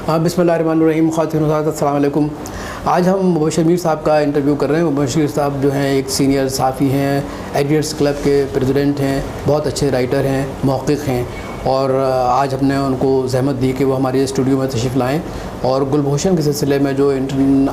बिस्मिल्लाहिर्रहमानिर्रहीम। अस्सलाम वालेकुम। आज हम मुबश्शिर मीर साहब का इंटरव्यू कर रहे हैं। मुबश्शिर साहब जो हैं एक सीनियर सहाफ़ी हैं, एडिटर्स क्लब के प्रेसिडेंट हैं, बहुत अच्छे राइटर हैं, मुहक़्क़िक़ हैं और आज हमने उनको ज़हमत दी कि वो हमारे स्टूडियो में तशरीफ़ लाएँ और गुलभूषण के सिलसिले में जो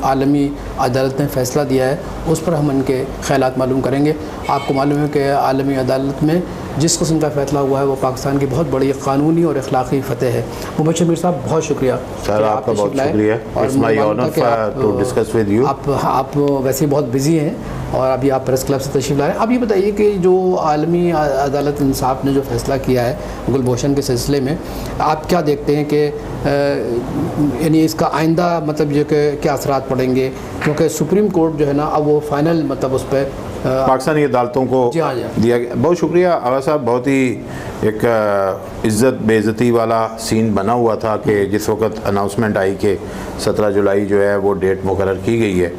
आलमी अदालत ने फ़ैसला दिया है उस पर हम उनके ख़यालात मालूम करेंगे। आपको मालूम है कि आलमी अदालत में जिस किस्म का फ़ैसला हुआ है वो पाकिस्तान की बहुत बड़ी क़ानूनी और अखलाक़ी फ़तेह है। मुबश्शिर मीर साहब, बहुत शुक्रिया सर, आपका बहुत शुक्रिया। It's my honour to discuss with you. आप वैसे बहुत बिज़ी हैं और अभी आप प्रेस क्लब से तशरीफ़ ला रहे हैं। अब ये बताइए कि जो आलमी अदालत इंसाफ ने जो फ़ैसला किया है गुलभूषण के सिलसिले में, आप क्या देखते हैं कि यानी इसका आइंदा मतलब ये कि क्या असरात पड़ेंगे, क्योंकि सुप्रीम कोर्ट जो है ना अब वो फ़ाइनल मतलब उस पर पाकिस्तानी अदालतों को दिया गया। बहुत शुक्रिया आगा साहब। बहुत ही एक इज़्ज़त बेइज़्ज़ती वाला सीन बना हुआ था कि जिस वक्त अनाउंसमेंट आई कि 17 जुलाई जो है वो डेट मुकर्रर की गई है।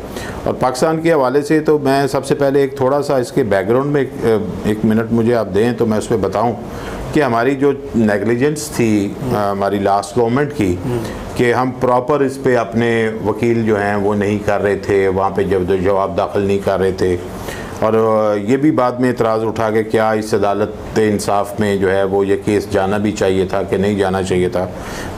और पाकिस्तान के हवाले से तो मैं सबसे पहले एक थोड़ा सा इसके बैकग्राउंड में एक मिनट मुझे आप दें तो मैं उस पर बताऊँ कि हमारी जो नेगलिजेंस थी हमारी लास्ट गवर्नमेंट की कि हम प्रॉपर इस पे अपने वकील जो हैं वो नहीं कर रहे थे, वहाँ पे जब जवाब दाखिल नहीं कर रहे थे और ये भी बाद में इतराज़ उठा के क्या इस अदालत इंसाफ में जो है वो ये केस जाना भी चाहिए था कि नहीं जाना चाहिए था।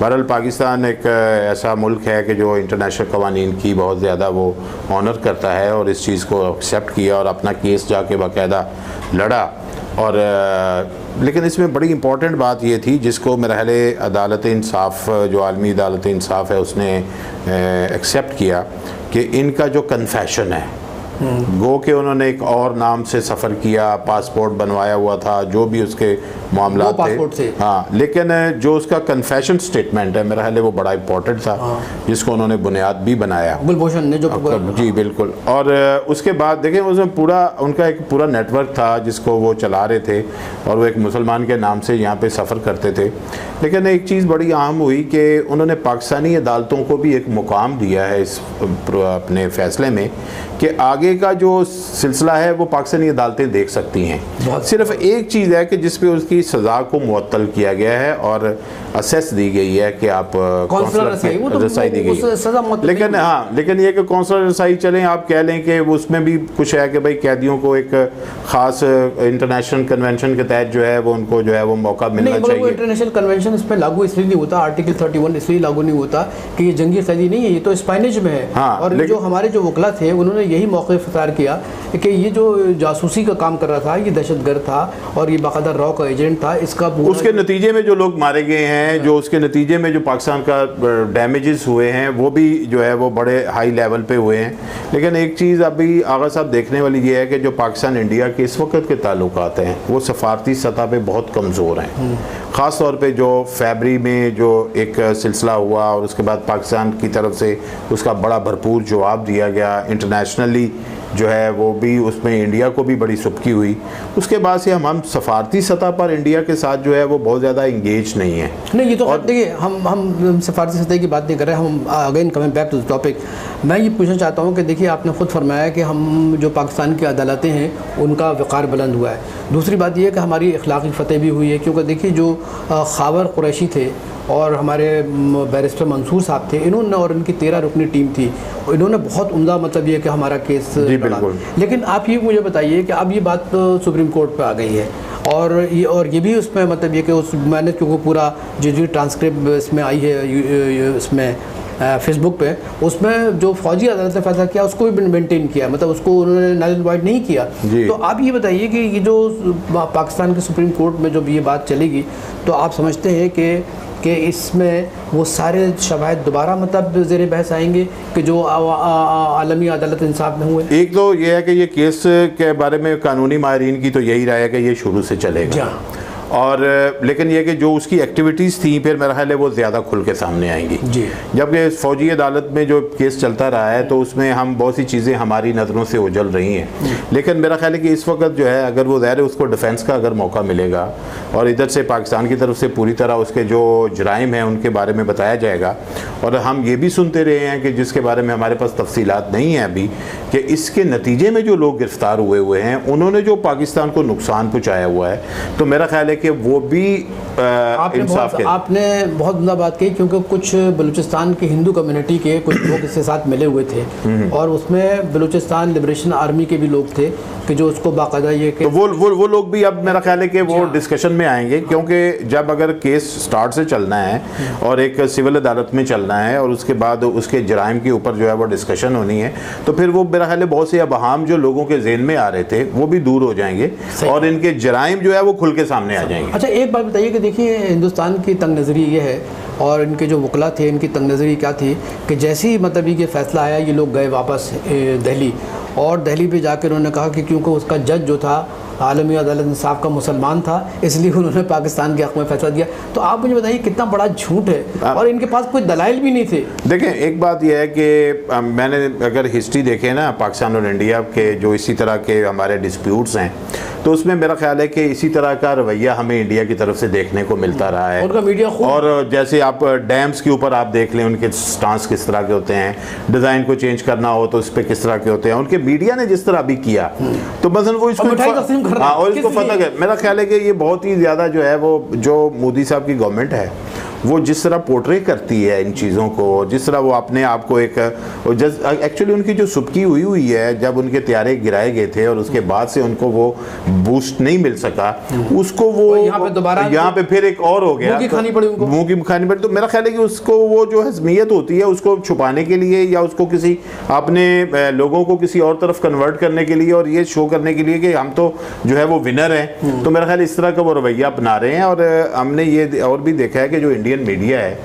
बहरहाल पाकिस्तान एक ऐसा मुल्क है कि जो इंटरनेशनल कवानीन की बहुत ज़्यादा वो ऑनर करता है और इस चीज़ को एक्सेप्ट किया और अपना केस जाके बाकायदा लड़ा। और लेकिन इसमें बड़ी इम्पॉर्टेंट बात ये थी जिसको मेरा ख्याल है अदालत इंसाफ जो आलमी अदालत इंसाफ है उसने एक्सेप्ट किया कि इनका जो कन्फेशन है गो के उन्होंने एक और नाम से सफ़र किया, पासपोर्ट बनवाया हुआ था, जो भी उसके मामला थे, हाँ, लेकिन जो उसका कन्फेशन स्टेटमेंट है मेरा ख्याल है वो बड़ा इंपॉर्टेंट था, जिसको उन्होंने बुनियाद भी बनाया गुलभूषण ने जो जी बिल्कुल। और उसके बाद देखें उसमें पूरा उनका एक पूरा नेटवर्क था जिसको वो चला रहे थे और वो एक मुसलमान के नाम से यहाँ पे सफ़र करते थे। लेकिन एक चीज़ बड़ी अहम हुई कि उन्होंने पाकिस्तानी अदालतों को भी एक मुकाम दिया है इस अपने फ़ैसले में कि आगे का जो सिलसिला है वो पाकिस्तानी अदालतें देख सकती हैं। सिर्फ एक चीज़ है कि जिस पे उसकी सज़ा को मुअत्तल किया गया है और असेस दी गई है कि आप कौंसलर रसाई दी गई है। लेकिन हाँ, लेकिन ये कि कौंसलर रसाई चलें आप कह लें कि उसमें भी कुछ है कि भाई कैदियों को एक ख़ास इंटरनेशनल कन्वेंशन के तहत जो है वो उनको जो है वो मौका मिलना चाहिए। इंटरनेशनल कन्वेंशन इस पर लागू इसलिए नहीं होता, आर्टिकल 31 इसलिए लागू नहीं होता कि ये जंगी कैदी नहीं है, ये तो स्पाइनेज में है। हाँ, और जो हमारे जो वकला थे उन्होंने यही मौके इख्तियार किया कि ये जो जासूसी का काम कर रहा था ये दहशतगर्द था और ये बाकायदा रॉ का एजेंट था। इसका उसके नतीजे में जो लोग मारे गए हैं, जो उसके नतीजे में जो पाकिस्तान का डैमेजेस हुए हैं वो भी जो है वो बड़े हाई लेवल पे हुए हैं। लेकिन एक चीज़ अभी आगा साहब देखने वाली ये है कि जो पाकिस्तान इंडिया के इस वक्त के ताल्लुकात हैं वो सफारती सतह पे बहुत कमज़ोर हैं। ख़ास तौर पे जो फरवरी में जो एक सिलसिला हुआ और उसके बाद पाकिस्तान की तरफ से उसका बड़ा भरपूर जवाब दिया गया, इंटरनेशनली जो है वो भी उसमें इंडिया को भी बड़ी सुबकी हुई। उसके बाद से हम सफारती सतह पर इंडिया के साथ जो है वो बहुत ज़्यादा इंगेज नहीं है। नहीं, ये तो और देखिए हम सफारती सतह की बात नहीं कर रहे, हम again coming back to the topic. मैं ये पूछना चाहता हूँ कि देखिए आपने ख़ुद फरमाया कि हम जो पाकिस्तान की अदालतें हैं उनका वक़ार बुलंद हुआ है। दूसरी बात यह है कि हमारी अखलाक़ी फ़तेह भी हुई है, क्योंकि देखिए जो खावर कुरैशी थे और हमारे बैरिस्टर मंसूर साहब थे, इन्होंने और इनकी 13 रुकनी टीम थी, इन्होंने बहुत उम्दा मतलब ये कि हमारा केस लड़ा। लेकिन आप ये मुझे बताइए कि अब ये बात सुप्रीम कोर्ट पे आ गई है और ये भी उसमें मतलब ये कि उस मैंने क्योंकि पूरा जो ट्रांसक्रिप्ट इसमें आई है इसमें फेसबुक पे, उसमें जो फौजी अदालत ने फैसला किया उसको भी मेंटेन किया, मतलब उसको उन्होंने नल एंड वाइड नहीं किया। तो आप ये बताइए कि ये जो पाकिस्तान के सुप्रीम कोर्ट में जब ये बात चलेगी तो आप समझते हैं कि इसमें वो सारे शवाहिद दोबारा मतलब ज़ेरे बहस आएंगे कि जो आलमी अदालत इंसाफ में हुए? एक तो ये है कि ये केस के बारे में कानूनी माहिरीन की तो यही राय है कि ये शुरू से चलेगा और लेकिन ये कि जो उसकी एक्टिविटीज़ थी फिर मेरा ख्याल है वो ज़्यादा खुल के सामने आएंगी। जबकि फ़ौजी अदालत में जो केस चलता रहा है तो उसमें हम बहुत सी चीज़ें हमारी नज़रों से उजल रही हैं। लेकिन मेरा ख्याल है कि इस वक्त जो है अगर वो ज़ाहिर है उसको डिफेंस का अगर मौका मिलेगा और इधर से पाकिस्तान की तरफ से पूरी तरह उसके जो जराइम हैं उनके बारे में बताया जाएगा और हम ये भी सुनते रहे हैं कि जिसके बारे में हमारे पास तफसीलात नहीं है अभी, कि इसके नतीजे में जो लोग गिरफ्तार हुए हैं उन्होंने जो पाकिस्तान को नुकसान पहुँचाया हुआ है, तो मेरा ख्याल है कि वो भी इंसाफ के। आपने बहुत उम्दा बात कही, क्योंकि कुछ बलूचिस्तान की हिंदू कम्युनिटी के कुछ लोग इसके साथ मिले हुए थे और उसमें बलूचिस्तान लिबरेशन आर्मी के भी लोग थे कि जो उसको बाकायदा ये कि तो वो लोग भी अब मेरा ख्याल है कि वो डिस्कशन में आएंगे, क्योंकि जब अगर केस स्टार्ट से चलना है और एक सिविल अदालत में चलना है और उसके बाद उसके जराइम के ऊपर जो है वो डिस्कशन होनी है, तो फिर वो मेरा ख्याल है बहुत से अबहाम जो लोगों के ज़हन में आ रहे थे वो भी दूर हो जाएंगे और इनके जराइम जो है वो खुल के सामने आ जाएंगे। अच्छा, एक बात बताइए कि देखिए हिंदुस्तान की तंग नज़री ये है और इनके जो वकला थे इनकी तंग नज़री क्या थी कि जैसे ही मतलब ये फैसला आया ये लोग गए वापस दिल्ली, और दिल्ली पे जाकर उन्होंने कहा कि क्योंकि उसका जज जो था आलमी अदालत इंसाफ का मुसलमान था, इसलिए उन्होंने पाकिस्तान के हक़ में फैसला दिया। तो आप मुझे बताइए कितना बड़ा झूठ है और इनके पास कोई दलाइल भी नहीं थे। देखें, एक बात यह है कि मैंने अगर हिस्ट्री देखे ना पाकिस्तान और इंडिया के जो इसी तरह के हमारे डिस्प्यूट्स हैं, तो उसमें मेरा ख्याल है कि इसी तरह का रवैया हमें इंडिया की तरफ से देखने को मिलता रहा है। उनका मीडिया और जैसे आप डैम्स के ऊपर आप देख लें, उनके स्टांस किस तरह के होते हैं, डिज़ाइन को चेंज करना हो तो उस पर किस तरह के होते हैं, उनके मीडिया ने जिस तरह भी किया, तो मसलन वो इसको और इसको फतह है। मेरा ख्याल है कि ये बहुत ही ज़्यादा जो है वो जो मोदी साहब की गवर्नमेंट है वो जिस तरह पोर्ट्रे करती है इन चीज़ों को, जिस तरह वो अपने आप को एक एक्चुअली उनकी जो सुबकी हुई है जब उनके त्यारे गिराए गए थे और उसके बाद से उनको वो बूस्ट नहीं मिल सका, उसको वो यहाँ पे फिर एक और हो गया, मुँह की खानी पड़ी। तो मेरा ख्याल है कि उसको वो जो हज़मियत होती है उसको छुपाने के लिए या उसको किसी अपने लोगों को किसी और तरफ कन्वर्ट करने के लिए और ये शो करने के लिए कि हम तो जो है वो विनर हैं, तो मेरा ख्याल इस तरह का वो रवैया अपना रहे हैं। और हमने ये और भी देखा है कि जो इंडियन मीडिया है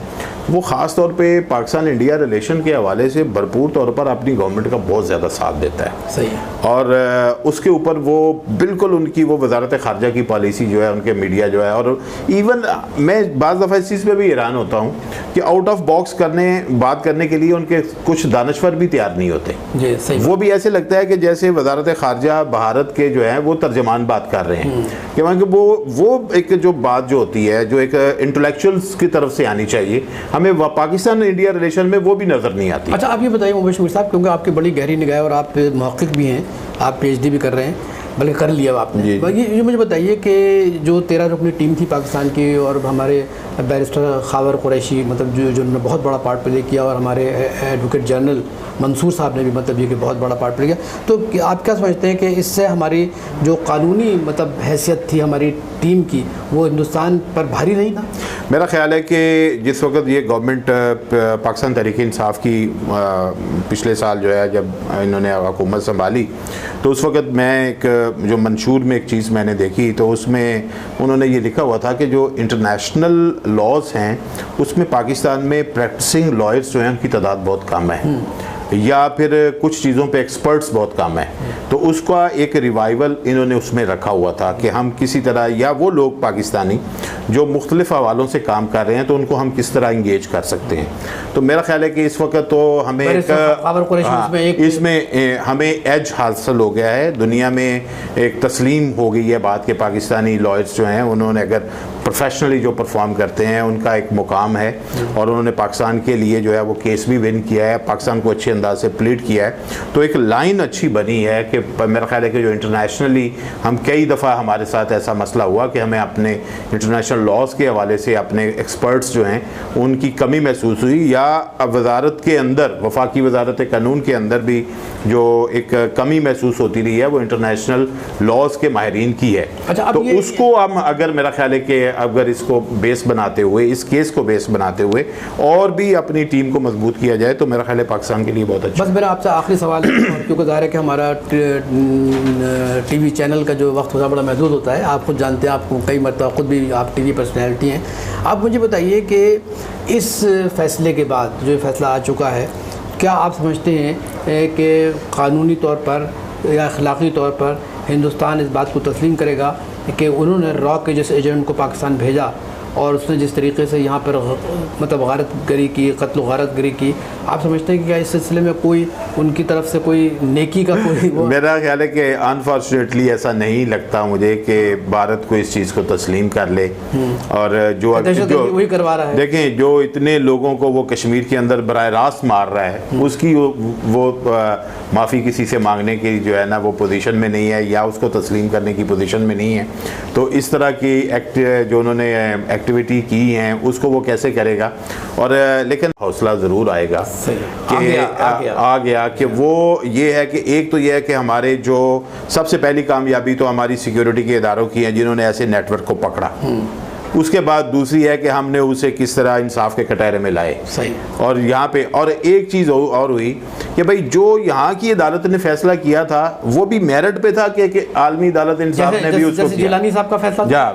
वो ख़ास तौर पे पाकिस्तान इंडिया रिलेशन के हवाले से भरपूर तौर पर अपनी गवर्नमेंट का बहुत ज़्यादा साथ देता है। सही है। और उसके ऊपर वो बिल्कुल उनकी वो वजारत ख़ारजा की पॉलिसी जो है, उनके मीडिया जो है, और इवन मैं बाज़ दफ़ा इस चीज़ पर भी हैरान होता हूँ कि आउट ऑफ बॉक्स बात करने के लिए उनके कुछ दानश्वर भी तैयार नहीं होते। जी, सही। वो भी ऐसे लगता है कि जैसे वजारत ख़ारजा भारत के जो है वो तर्जमान बात कर रहे हैं, क्योंकि वो एक जो बात जो होती है जो एक इंटेलेक्चुअल्स की तरफ से आनी चाहिए, हमें पाकिस्तान इंडिया रिलेशन में वो भी नज़र नहीं आती। अच्छा, आप ये बताइए मुबशर साहब, क्योंकि आपकी बड़ी गहरी निगाह और आप मुहक्किक भी हैं, आप PhD भी कर रहे हैं, बल्कि कर लिया आपने। ये मुझे बताइए कि जो 13 रुकनी टीम थी पाकिस्तान की और हमारे बैरिस्टर खावर कुरैशी मतलब जो उन्होंने बहुत बड़ा पार्ट प्ले किया और हमारे एडवोकेट जनरल मंसूर साहब ने भी मतलब ये कि बहुत बड़ा पार्ट प्ले किया, तो आप क्या समझते हैं कि इससे हमारी जो कानूनी मतलब हैसियत थी हमारी टीम की वो हिंदुस्तान पर भारी नहीं था? मेरा ख्याल है कि जिस वक्त ये गवर्नमेंट पाकिस्तान तहरीक इंसाफ की पिछले साल जो है जब इन्होंने हुकूमत संभाली, तो उस वक्त मैं एक जो मंशूर में एक चीज़ मैंने देखी, तो उसमें उन्होंने ये लिखा हुआ था कि जो इंटरनेशनल लॉज हैं उसमें पाकिस्तान में प्रैक्टिसिंग लॉयर्स जो हैं उनकी तादाद बहुत कम है या फिर कुछ चीज़ों पे एक्सपर्ट्स बहुत कम है। तो उसका एक रिवाइवल इन्होंने उसमें रखा हुआ था कि हम किसी तरह, या वो लोग पाकिस्तानी जो मुख्तलिफ हवालों से काम कर रहे हैं तो उनको हम किस तरह इंगेज कर सकते हैं। तो मेरा ख्याल है कि इस वक्त तो हमें इसमें हमें एज हासिल हो गया है, दुनिया में एक तस्लीम हो गई है बात के पाकिस्तानी लॉयर्स जो हैं उन्होंने अगर प्रोफेशनली जो परफॉर्म करते हैं उनका एक मुकाम है और उन्होंने पाकिस्तान के लिए जो है वो केस भी विन किया है, पाकिस्तान को अच्छे अंदाज से प्लीड किया है। तो एक लाइन अच्छी बनी है कि मेरा ख्याल है कि जो इंटरनेशनली हम कई दफ़ा हमारे साथ ऐसा मसला हुआ कि हमें अपने इंटरनेशनल लॉज के हवाले से अपने एक्सपर्ट्स जो हैं उनकी कमी महसूस हुई, या वजारत के अंदर वफाकी वजारत कानून के अंदर भी जो एक कमी महसूस होती रही है वो इंटरनेशनल लॉज के माहिरीन की है। अच्छा, तो उसको हम अगर मेरा ख्याल है कि अगर इसको बेस बनाते हुए, इस केस को बेस बनाते हुए और भी अपनी टीम को मजबूत किया जाए तो मेरा ख्याल है पाकिस्तान के लिए बहुत अच्छा। बस मेरा आपसे आखिरी सवाल है, क्योंकि ज़ाहिर है कि हमारा टीवी चैनल का जो वक्त होता है बड़ा महदूद होता है, आप खुद जानते हैं, आपको कई मरतबा खुद भी आप टीवी पर्सनैलिटी हैं। आप मुझे बताइए कि इस फैसले के बाद जो फैसला आ चुका है, क्या आप समझते हैं कि कानूनी तौर पर या अखलाक़ी तौर पर हिंदुस्तान इस बात को तस्लीम करेगा कि उन्होंने रॉ के जैसे एजेंट को पाकिस्तान भेजा और उसने जिस तरीके से यहाँ पर मतलब गारतगरी की, कत्ल गारतगरी की, आप समझते हैं कि क्या इस सिलसिले में कोई उनकी तरफ से कोई नेकी का कोई मेरा ख्याल है कि अनफॉर्चुनेटली ऐसा नहीं लगता मुझे कि भारत को इस चीज़ को तस्लीम कर ले। और जो वही करवा रहा है, देखें जो इतने लोगों को वो कश्मीर के अंदर बराह रास्त मार रहा है, उसकी वो माफ़ी किसी से मांगने की जो है ना वो पोजीशन में नहीं है, या उसको तस्लीम करने की पोजीशन में नहीं है। तो इस तरह की जो उन्होंने एक्टिविटी की हैं उसको वो कैसे करेगा। और लेकिन हौसला ज़रूर आएगा कि आ गया कि वो ये है कि एक तो ये है कि हमारे जो सबसे पहली कामयाबी तो हमारी सिक्योरिटी के इदारों की है जिन्होंने ऐसे नेटवर्क को पकड़ा। उसके बाद दूसरी है कि हमने उसे किस तरह इंसाफ के कटहरे में लाए। सही। और यहाँ पे और एक चीज़ और हुई कि भाई जो यहाँ की अदालत ने फैसला किया था वो भी मेरिट पे था कि आलमी अदालत इंसाफ ने भी उसको किया। जिलानी साहब का फैसला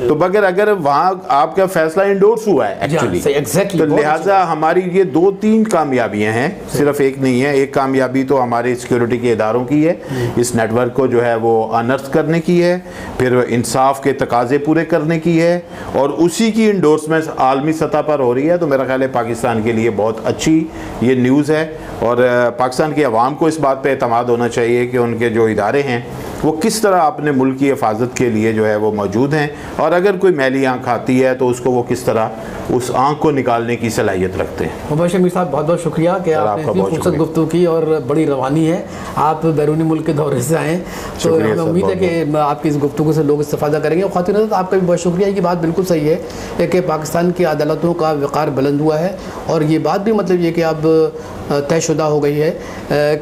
तो मगर अगर वहाँ आपका फैसला इंडोर्स हुआ है एक्चुअली, तो लिहाजा हमारी ये 2-3 कामयाबियाँ हैं, सिर्फ एक नहीं है। एक कामयाबी तो हमारे सिक्योरिटी के इदारों की है, इस नेटवर्क को जो है वो अनर्थ करने की है, फिर इंसाफ के तकाजे पूरे करने की है, और उसी की इंडोर्समेंट आलमी सतह पर हो रही है। तो मेरा ख्याल है पाकिस्तान के लिए बहुत अच्छी ये न्यूज़ है। और पाकिस्तान की आवाम को इस बात पे एतमाद होना चाहिए कि उनके जो इदारे हैं वो किस तरह अपने मुल्क की हिफाजत के लिए जो है वो मौजूद हैं, और अगर कोई मैली आँख आती है तो उसको वो किस तरह उस आँख को निकालने की सलाहियत रखते हैं। मुबशर मीर साहब बहुत बहुत शुक्रिया कि आपने इतनी खूबसूरत गुफ्तगू की, और बड़ी रवानी है, आप बैरूनी मुल्क के दौरे से आएँ, तो हमें उम्मीद है कि आपकी इस गुफ्तगू से लोग इस्तेफादा करेंगे। और खातिर आपका भी बहुत शुक्रिया, ये बात बिल्कुल सही है कि पाकिस्तान की अदालतों का वक़ार बुलंद हुआ है, और ये बात भी मतलब ये कि अब तयशुदा हो गई है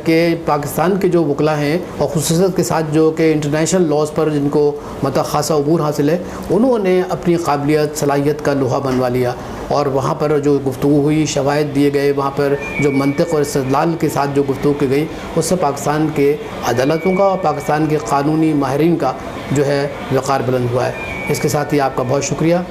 कि पाकिस्तान के जो वकला हैं और ख़ुसूसियत के साथ जो कि इंटरनेशनल लॉज पर जिनको मतलब ख़ासा अबूर हासिल है, उन्होंने अपनी काबिलियत सलाहियत का लोहा बनवा लिया, और वहाँ पर जो गुफ्तगू हुई, शवाहिद दिए गए, वहाँ पर जो मंतिक़ और इस्तिदलाल के साथ जो गुफ्तगू की गई, उससे पाकिस्तान के अदालतों का और पाकिस्तान के क़ानूनी माहिरीन का जो है वक़ार बुलंद हुआ है। इसके साथ ही आपका बहुत शुक्रिया।